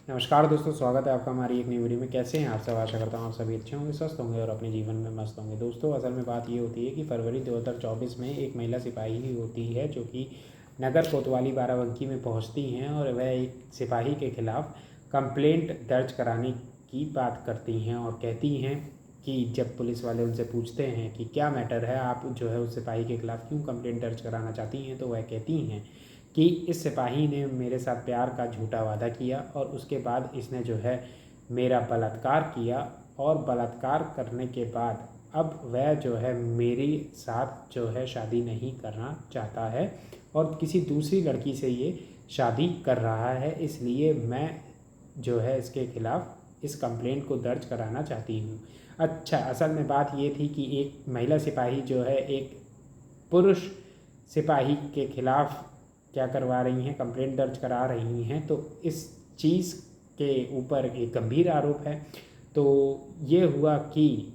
नमस्कार दोस्तों, स्वागत है आपका हमारी एक नई वीडियो में। कैसे हैं आप सब? आशा करता हूँ आप सभी अच्छे होंगे, स्वस्थ होंगे और अपने जीवन में मस्त होंगे। दोस्तों, असल में बात ये होती है कि फरवरी 2024 में एक महिला सिपाही ही होती है जो कि नगर कोतवाली बाराबंकी में पहुँचती हैं और वह एक सिपाही के खिलाफ़ कंप्लेंट दर्ज कराने की बात करती हैं और कहती हैं कि जब पुलिस वाले उनसे पूछते हैं कि क्या मैटर है, आप जो है उस सिपाही के खिलाफ़ क्यों कंप्लेंट दर्ज कराना चाहती हैं, तो वह कहती हैं कि इस सिपाही ने मेरे साथ प्यार का झूठा वादा किया और उसके बाद इसने जो है मेरा बलात्कार किया और बलात्कार करने के बाद अब वह जो है मेरे साथ जो है शादी नहीं करना चाहता है और किसी दूसरी लड़की से ये शादी कर रहा है। इसलिए मैं जो है इसके खिलाफ़ इस कंप्लेंट को दर्ज कराना चाहती हूँ। अच्छा, असल में बात ये थी कि एक महिला सिपाही जो है एक पुरुष सिपाही के खिलाफ़ क्या करवा रही हैं, कंप्लेंट दर्ज करा रही हैं। तो इस चीज़ के ऊपर एक गंभीर आरोप है। तो ये हुआ कि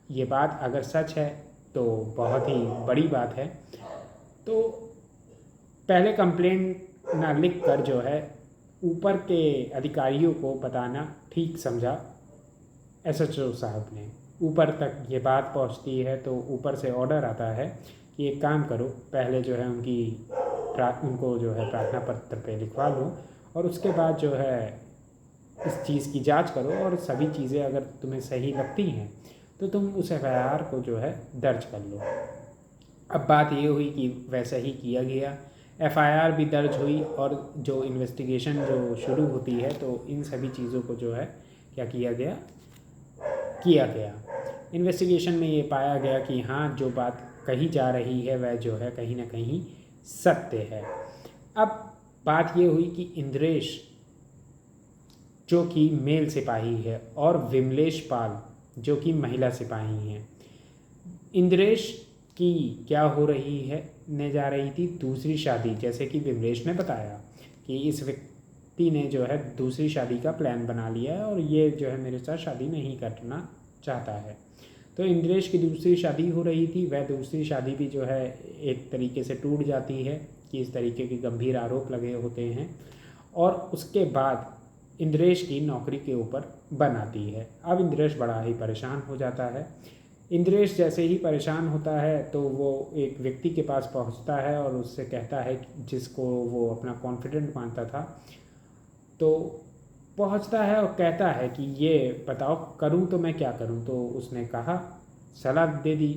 ये बात अगर सच है तो बहुत ही बड़ी बात है। तो पहले कंप्लेंट ना लिख कर जो है ऊपर के अधिकारियों को बताना ठीक समझा एसएचओ साहब ने। ऊपर तक ये बात पहुंचती है तो ऊपर से ऑर्डर आता है कि एक काम करो, पहले जो है उनको जो है प्रार्थना पत्र पे लिखवा लो और उसके बाद जो है इस चीज़ की जांच करो और सभी चीज़ें अगर तुम्हें सही लगती हैं तो तुम उस एफआईआर को जो है दर्ज कर लो। अब बात ये हुई कि वैसा ही किया गया, एफआईआर भी दर्ज हुई और जो इन्वेस्टिगेशन जो शुरू होती है तो इन सभी चीज़ों को जो है क्या किया गया। इन्वेस्टिगेशन में ये पाया गया कि हाँ, जो बात कही जा रही है वह जो है कहीं ना कहीं सत्य है। अब बात ये हुई कि इंद्रेश जो कि मेल सिपाही है और विमलेश पाल जो कि महिला सिपाही हैं। इंद्रेश की क्या हो रही है, ने जा रही थी दूसरी शादी, जैसे कि विमलेश ने बताया कि इस व्यक्ति ने जो है दूसरी शादी का प्लान बना लिया है और ये जो है मेरे साथ शादी नहीं करना चाहता है। तो इंद्रेश की दूसरी शादी हो रही थी, वह दूसरी शादी भी जो है एक तरीके से टूट जाती है कि इस तरीके के गंभीर आरोप लगे होते हैं और उसके बाद इंद्रेश की नौकरी के ऊपर बन आती है। अब इंद्रेश बड़ा ही परेशान हो जाता है। इंद्रेश जैसे ही परेशान होता है तो वो एक व्यक्ति के पास पहुंचता है और उससे कहता है जिसको वो अपना कॉन्फिडेंट मानता था, तो पहुंचता है और कहता है कि ये बताओ करूं तो मैं क्या करूं। तो उसने कहा, सलाह दे दी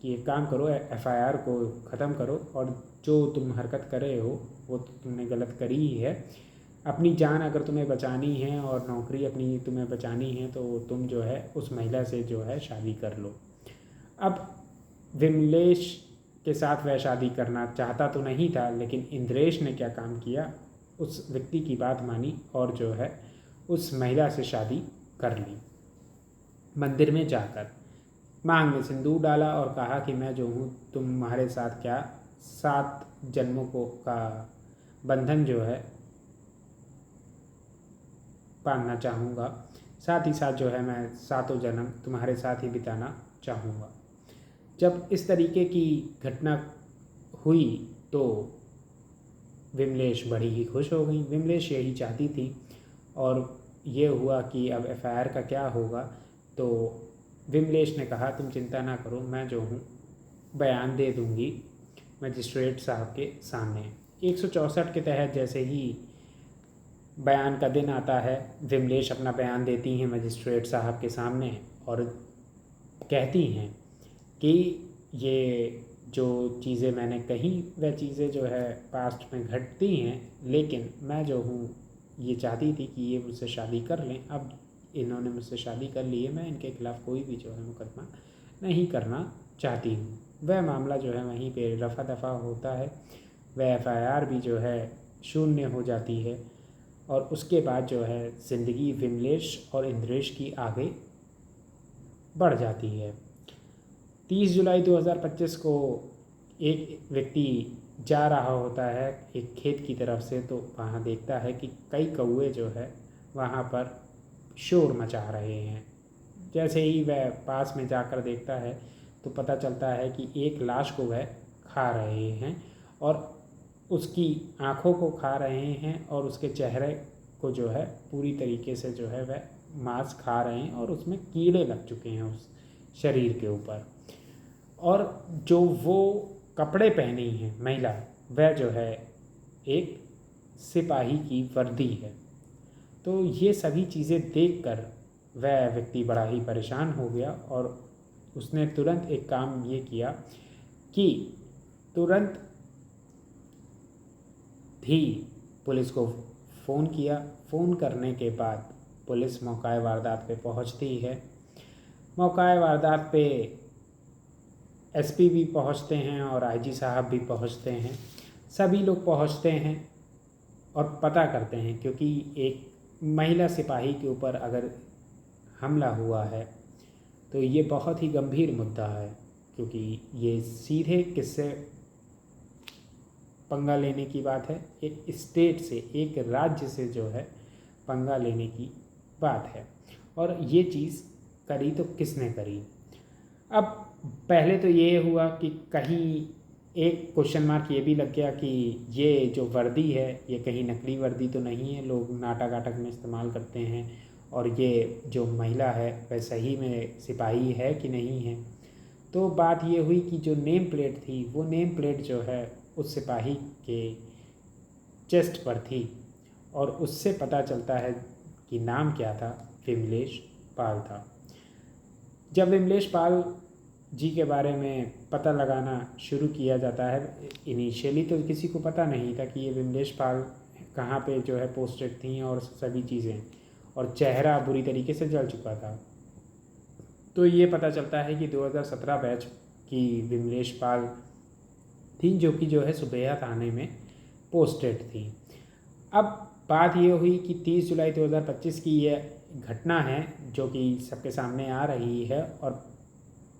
कि एक काम करो, एफआईआर को ख़त्म करो और जो तुम हरकत कर रहे हो वो तो तुमने गलत करी ही है। अपनी जान अगर तुम्हें बचानी है और नौकरी अपनी तुम्हें बचानी है तो तुम जो है उस महिला से जो है शादी कर लो। अब विमलेश के साथ वह शादी करना चाहता तो नहीं था, लेकिन इंद्रेश ने क्या काम किया, उस व्यक्ति की बात मानी और जो है उस महिला से शादी कर ली। मंदिर में जाकर मांग में सिंदूर डाला और कहा कि मैं जो हूँ तुम्हारे साथ क्या 7 जन्मों को का बंधन जो है बांधना चाहूँगा, साथ ही साथ जो है मैं 7 जन्म तुम्हारे साथ ही बिताना चाहूँगा। जब इस तरीके की घटना हुई तो विमलेश बड़ी ही खुश हो गई। विमलेश यही चाहती थी और ये हुआ कि अब एफआईआर का क्या होगा। तो विमलेश ने कहा, तुम चिंता ना करो, मैं जो हूँ बयान दे दूँगी मजिस्ट्रेट साहब के सामने। 164 के तहत जैसे ही बयान का दिन आता है, विमलेश अपना बयान देती हैं मजिस्ट्रेट साहब के सामने और कहती हैं कि ये जो चीज़ें मैंने कही वह चीज़ें जो है पास्ट में घटती हैं, लेकिन मैं जो हूँ ये चाहती थी कि ये मुझसे शादी कर लें। अब इन्होंने मुझसे शादी कर ली है, मैं इनके खिलाफ़ कोई भी जो है मुकदमा नहीं करना चाहती हूँ। वह मामला जो है वहीं पे रफा दफा होता है, वह एफआईआर भी जो है शून्य हो जाती है और उसके बाद जो है ज़िंदगी विमलेश और इंद्रेश की आगे बढ़ जाती है। 30 जुलाई 2025 को एक व्यक्ति जा रहा होता है एक खेत की तरफ से, तो वहाँ देखता है कि कई कौवे जो है वहाँ पर शोर मचा रहे हैं। जैसे ही वह पास में जाकर देखता है तो पता चलता है कि एक लाश को वह खा रहे हैं और उसकी आँखों को खा रहे हैं और उसके चेहरे को जो है पूरी तरीके से जो है वह मांस खा रहे हैं और उसमें कीड़े लग चुके हैं उस शरीर के ऊपर। और जो वो कपड़े पहनी है महिला, वह जो है एक सिपाही की वर्दी है। तो ये सभी चीज़ें देखकर वह व्यक्ति बड़ा ही परेशान हो गया और उसने तुरंत एक काम ये किया कि तुरंत ही पुलिस को फ़ोन किया। फ़ोन करने के बाद पुलिस मौका वारदात पे पहुंचती है। मौका वारदात पे एसपी भी पहुंचते हैं और आईजी साहब भी पहुंचते हैं। सभी लोग पहुंचते हैं और पता करते हैं, क्योंकि एक महिला सिपाही के ऊपर अगर हमला हुआ है तो ये बहुत ही गंभीर मुद्दा है, क्योंकि ये सीधे किससे पंगा लेने की बात है, एक स्टेट से, एक राज्य से जो है पंगा लेने की बात है। और ये चीज़ करी तो किसने करी? अब पहले तो ये हुआ कि कहीं एक क्वेश्चन मार्क ये भी लग गया कि ये जो वर्दी है ये कहीं नकली वर्दी तो नहीं है, लोग नाटक आटक में इस्तेमाल करते हैं, और ये जो महिला है वह सही में सिपाही है कि नहीं है। तो बात ये हुई कि जो नेम प्लेट थी वो नेम प्लेट जो है उस सिपाही के चेस्ट पर थी, और उससे पता चलता है कि नाम क्या था, विमलेश पाल था। जब विमलेश पाल जी के बारे में पता लगाना शुरू किया जाता है, इनिशियली तो किसी को पता नहीं था कि ये विमलेश पाल कहाँ पे जो है पोस्टेड थी और सभी चीज़ें, और चेहरा बुरी तरीके से जल चुका था। तो ये पता चलता है कि 2017 बैच की विमलेश पाल थी, जो कि जो है सुबेहा थाने में पोस्टेड थी। अब बात ये हुई कि 30 जुलाई 2025 की ये घटना है जो कि सबके सामने आ रही है, और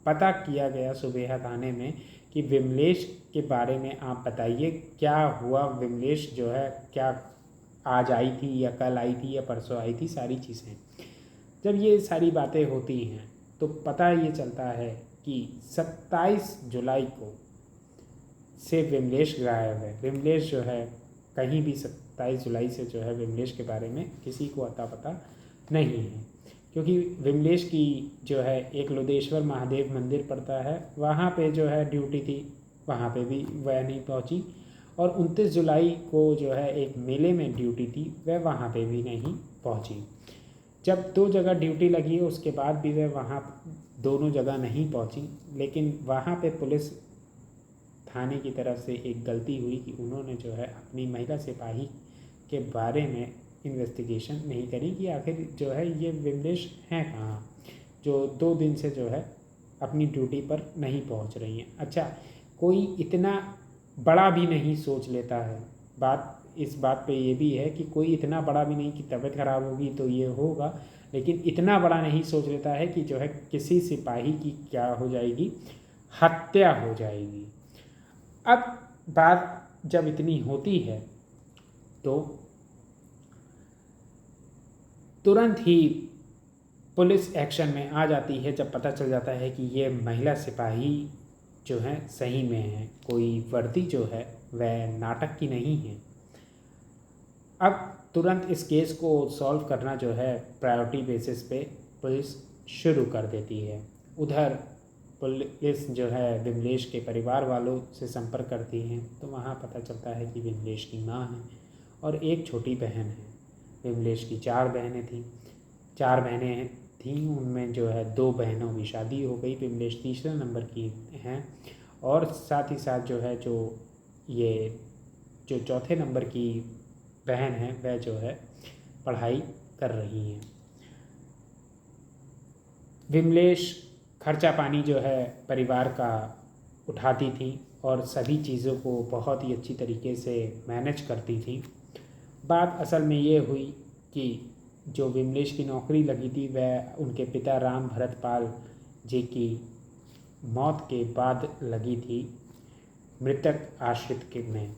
पता किया गया सुबेहा थाने में कि विमलेश के बारे में आप बताइए क्या हुआ। विमलेश जो है क्या आज आई थी या कल आई थी या परसों आई थी, सारी चीज़ें। जब ये सारी बातें होती हैं तो पता ये चलता है कि 27 जुलाई को से विमलेश गायब है। विमलेश जो है कहीं भी 27 जुलाई से जो है विमलेश के बारे में किसी को अता पता नहीं है, क्योंकि विमलेश की जो है एक लुदेश्वर महादेव मंदिर पड़ता है, वहाँ पे जो है ड्यूटी थी, वहाँ पे भी वह नहीं पहुँची। और 29 जुलाई को जो है एक मेले में ड्यूटी थी, वह वहाँ पे भी नहीं पहुँची। जब 2 जगह ड्यूटी लगी है उसके बाद भी वह वहाँ दोनों जगह नहीं पहुँची, लेकिन वहाँ पे पुलिस थाने की तरफ से एक गलती हुई कि उन्होंने जो है अपनी महिला सिपाही के बारे में इन्वेस्टिगेशन नहीं करी कि आखिर जो है ये विमलेश हैं कहाँ, जो 2 दिन से जो है अपनी ड्यूटी पर नहीं पहुंच रही हैं। अच्छा, कोई इतना बड़ा भी नहीं सोच लेता है। बात इस बात पे ये भी है कि कोई इतना बड़ा भी नहीं कि तबीयत खराब होगी तो ये होगा, लेकिन इतना बड़ा नहीं सोच लेता है कि जो है किसी सिपाही की क्या हो जाएगी, हत्या हो जाएगी। अब बात जब इतनी होती है तो तुरंत ही पुलिस एक्शन में आ जाती है जब पता चल जाता है कि ये महिला सिपाही जो है सही में है, कोई वर्दी जो है वह नाटक की नहीं है। अब तुरंत इस केस को सॉल्व करना जो है प्रायोरिटी बेसिस पे पुलिस शुरू कर देती है। उधर पुलिस जो है विमलेश के परिवार वालों से संपर्क करती हैं, तो वहाँ पता चलता है कि विमलेश की माँ है और एक छोटी बहन है। विमलेश की 4 बहनें थीं, 4 बहनें थीं, उनमें जो है 2 बहनों की शादी हो गई। विमलेश तीसरे नंबर की हैं, और साथ ही साथ जो है जो चौथे नंबर की बहन है वह जो है पढ़ाई कर रही हैं। विमलेश खर्चा पानी जो है परिवार का उठाती थी और सभी चीज़ों को बहुत ही अच्छी तरीके से मैनेज करती थी। बात असल में ये हुई कि जो विमलेश की नौकरी लगी थी वह उनके पिता राम भरत पाल जी की मौत के बाद लगी थी, मृतक आश्रित के में।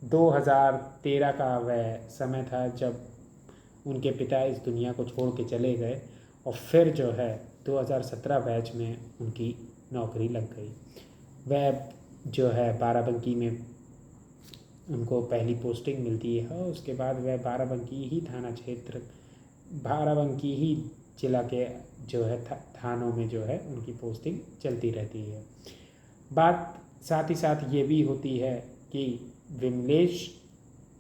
2013 का वह समय था जब उनके पिता इस दुनिया को छोड़ के चले गए, और फिर जो है 2017 बैच में उनकी नौकरी लग गई। वह जो है बाराबंकी में उनको पहली पोस्टिंग मिलती है और उसके बाद वह बाराबंकी ही थाना क्षेत्र, बाराबंकी ही जिला के जो है थानों में जो है उनकी पोस्टिंग चलती रहती है। बात साथ ही साथ ये भी होती है कि विमलेश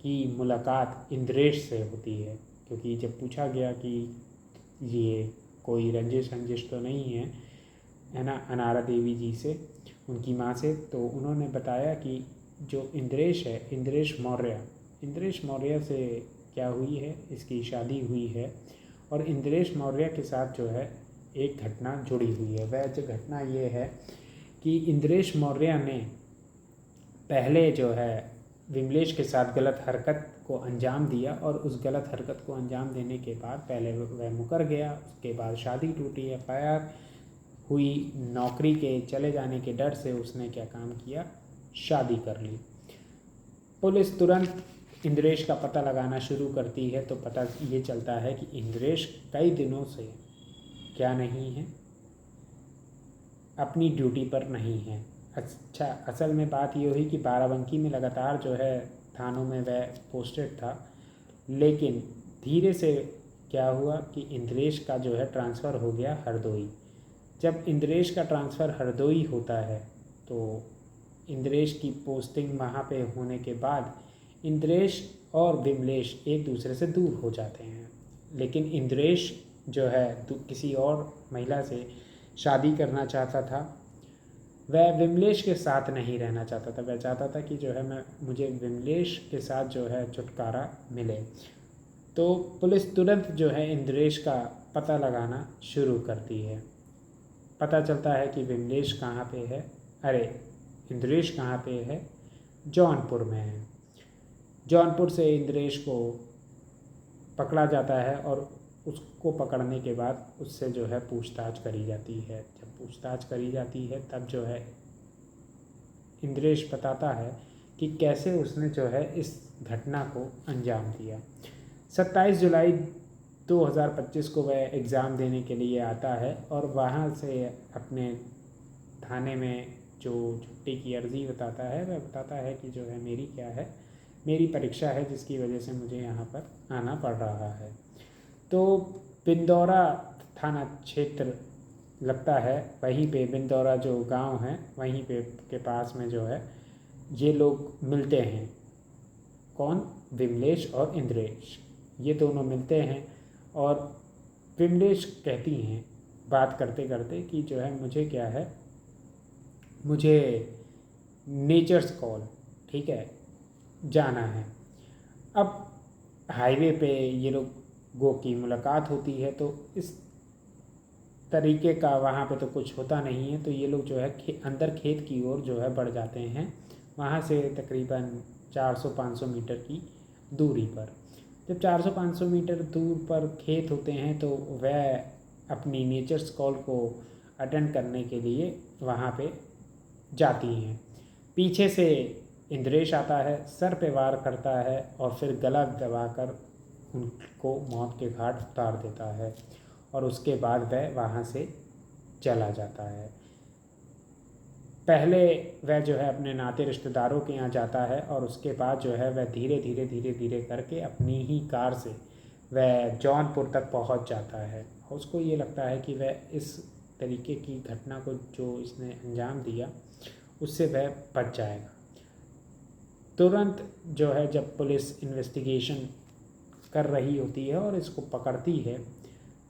की मुलाकात इंद्रेश से होती है, क्योंकि जब पूछा गया कि ये कोई रंजिश तो नहीं है ना, अनारा देवी जी से, उनकी माँ से, तो उन्होंने बताया कि जो इंद्रेश है, इंद्रेश मौर्य से क्या हुई है, इसकी शादी हुई है और इंद्रेश मौर्य के साथ जो है एक घटना जुड़ी हुई है। वह जो घटना ये है कि इंद्रेश मौर्य ने पहले जो है विमलेश के साथ गलत हरकत को अंजाम दिया और उस गलत हरकत को अंजाम देने के बाद पहले वह मुकर गया, उसके बाद शादी टूटी, एफआईआर हुई, नौकरी के चले जाने के डर से उसने क्या काम किया, शादी कर ली। पुलिस तुरंत इंद्रेश का पता लगाना शुरू करती है तो पता ये चलता है कि इंद्रेश कई दिनों से क्या नहीं है, अपनी ड्यूटी पर नहीं है। अच्छा, असल में बात ये हुई कि बाराबंकी में लगातार जो है थानों में वह पोस्टेड था, लेकिन धीरे से क्या हुआ कि इंद्रेश का जो है ट्रांसफ़र हो गया हरदोई। जब इंद्रेश का ट्रांसफ़र हरदोई होता है तो इंद्रेश की पोस्टिंग वहाँ पे होने के बाद इंद्रेश और विमलेश एक दूसरे से दूर हो जाते हैं, लेकिन इंद्रेश जो है किसी और महिला से शादी करना चाहता था। वह विमलेश के साथ नहीं रहना चाहता था, वह चाहता था कि जो है मुझे विमलेश के साथ जो है छुटकारा मिले। तो पुलिस तुरंत जो है इंद्रेश का पता लगाना शुरू करती है। पता चलता है कि विमलेश कहाँ पे है, इंद्रेश कहाँ पे है, जौनपुर में है। जौनपुर से इंद्रेश को पकड़ा जाता है और उसको पकड़ने के बाद उससे जो है पूछताछ करी जाती है। जब पूछताछ करी जाती है तब जो है इंद्रेश बताता है कि कैसे उसने जो है इस घटना को अंजाम दिया। 27 जुलाई 2025 को वह एग्ज़ाम देने के लिए आता है और वहाँ से अपने थाने में जो छुट्टी की अर्ज़ी बताता है, वह बताता है कि जो है मेरी परीक्षा है जिसकी वजह से मुझे यहाँ पर आना पड़ रहा है। तो बिंदौरा थाना क्षेत्र लगता है, वहीं पे बिंदौरा जो गांव है वहीं पे के पास में जो है ये लोग मिलते हैं। कौन? विमलेश और इंद्रेश, ये दोनों मिलते हैं और विमलेश कहती हैं बात करते करते कि जो है मुझे नेचर्स कॉल, ठीक है, जाना है। अब हाईवे पे ये लोगों की मुलाकात होती है तो इस तरीके का वहाँ पे तो कुछ होता नहीं है, तो ये लोग जो है अंदर खेत की ओर जो है बढ़ जाते हैं, वहाँ से तकरीबन 400-500 मीटर की दूरी पर। जब 400-500 मीटर दूर पर खेत होते हैं तो वह अपनी नेचर्स कॉल को अटेंड करने के लिए वहाँ पे जाती हैं। पीछे से इंद्रेश आता है, सर पे वार करता है और फिर गला दबाकर उनको मौत के घाट उतार देता है और उसके बाद वह वहाँ से चला जाता है। पहले वह जो है अपने नाते रिश्तेदारों के यहाँ जाता है और उसके बाद जो है वह धीरे धीरे करके अपनी ही कार से वह जौनपुर तक पहुँच जाता है। उसको ये लगता है कि वह इस तरीके की घटना को जो इसने अंजाम दिया उससे वह बच जाएगा। तुरंत जो है जब पुलिस इन्वेस्टिगेशन कर रही होती है और इसको पकड़ती है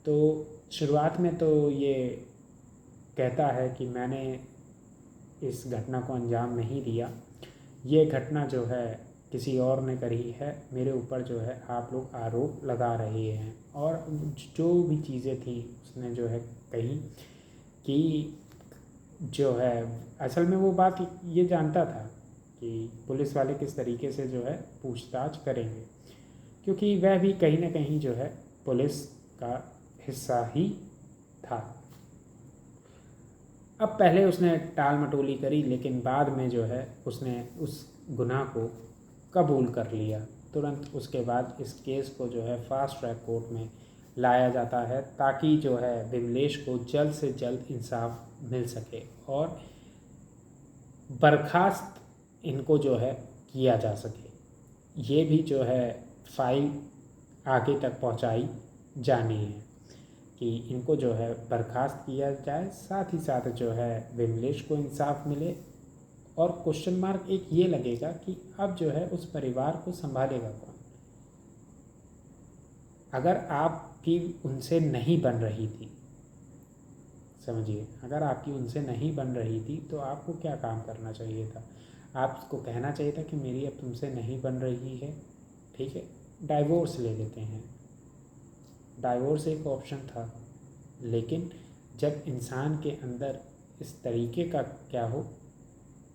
तो शुरुआत में तो ये कहता है कि मैंने इस घटना को अंजाम नहीं दिया, ये घटना जो है किसी और ने करी है, मेरे ऊपर जो है आप लोग आरोप लगा रहे हैं। और जो भी चीज़ें थी उसने जो है कही कि जो है असल में वो बात ये जानता था कि पुलिस वाले किस तरीके से जो है पूछताछ करेंगे, क्योंकि वह भी कहीं ना कहीं जो है पुलिस का हिस्सा ही था। अब पहले उसने टाल मटोली करी, लेकिन बाद में जो है उसने उस गुनाह को कबूल कर लिया। तुरंत उसके बाद इस केस को जो है फास्ट ट्रैक कोर्ट में लाया जाता है ताकि जो है विमलेश को जल्द से जल्द इंसाफ मिल सके और बर्खास्त इनको जो है किया जा सके। ये भी जो है फाइल आगे तक पहुंचाई जानी है कि इनको जो है बर्खास्त किया जाए, साथ ही साथ जो है विमलेश को इंसाफ मिले। और क्वेश्चन मार्क एक ये लगेगा कि अब जो है उस परिवार को संभालेगा कौन। अगर आपकी उनसे नहीं बन रही थी, समझिए, अगर आपकी उनसे नहीं बन रही थी तो आपको क्या काम करना चाहिए था? आपको कहना चाहिए था कि मेरी अब तुमसे नहीं बन रही है, ठीक है, डाइवोर्स ले लेते हैं। डाइवोर्स एक ऑप्शन था, लेकिन जब इंसान के अंदर इस तरीके का क्या हो,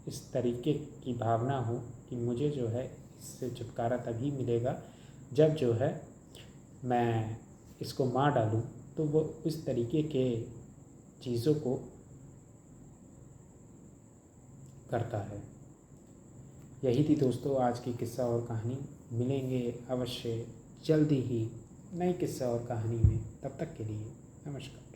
इस तरीके की भावना हो कि मुझे जो है इससे छुटकारा तभी मिलेगा जब जो है मैं इसको मार डालूं, तो वो इस तरीके के चीज़ों को करता है। यही थी दोस्तों आज की किस्सा और कहानी। मिलेंगे अवश्य जल्दी ही नई किस्सा और कहानी में। तब तक के लिए नमस्कार।